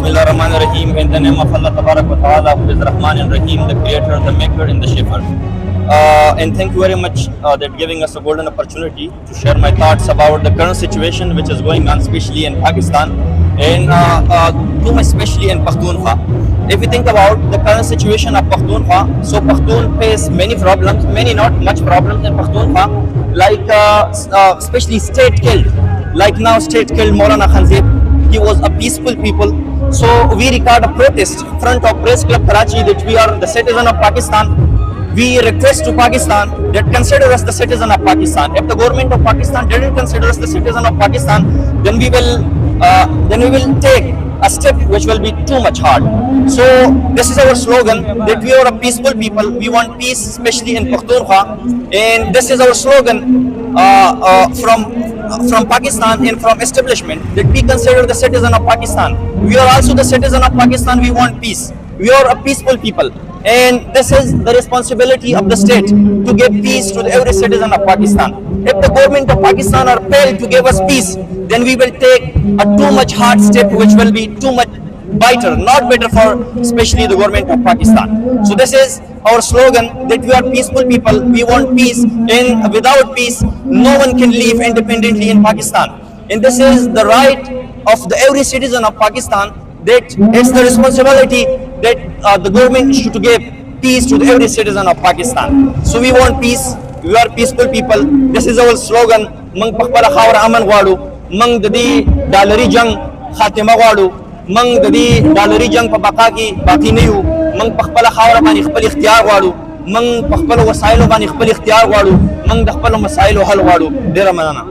Bismillahirrahmanirrahim. In the name of Allah Tabarak wa Ta'ala, who is Rahman and Rahim, the creator, the maker and the shaper. And thank you very much that giving us a golden opportunity to share my thoughts about the current situation which is going on, especially in Pakistan and too much especially in Pakhtunkhwa. If you think about the current situation of Pakhtunkhwa, so Pakhtun face many problems, many not much problems in Pakhtunkhwa, like especially state killed. Like now state killed Maulana Khanzib. He was a peaceful people. So we record a protest in front of Press Club Karachi that we are the citizen of Pakistan. We request to Pakistan that consider us the citizen of Pakistan. If the government of Pakistan didn't consider us the citizen of Pakistan, then we will take a step which will be too much hard. So this is our slogan that we are a peaceful people. We want peace, especially in Pakhtunkhwa, and this is our slogan from Pakistan and from establishment that we consider the citizen of Pakistan. We are also the citizen of Pakistan. We want peace. We are a peaceful people, and this is the responsibility of the state to give peace to every citizen of Pakistan. If the government of Pakistan are failed to give us peace, then we will take a too much hard step which will be too much better, not better for especially the government of Pakistan. So this is our slogan that we are peaceful people. We want peace, and without peace, no one can live independently in Pakistan. And this is the right of every citizen of Pakistan. That it's the responsibility that the government should give peace to every citizen of Pakistan. So we want peace. We are peaceful people. This is our slogan. Mang pakpala khawra aman wadu. Mang dadi dalari jang khatima wadu. Mang dadi dalari jang pabaka ki baki nayu. Mang pakpala khawra bani khpal ikhtiyar wadu. Mang pakpala wasailo bani khpal ikhtiyar wadu. Mang dakhpala masailo hal wadu. Dera manana.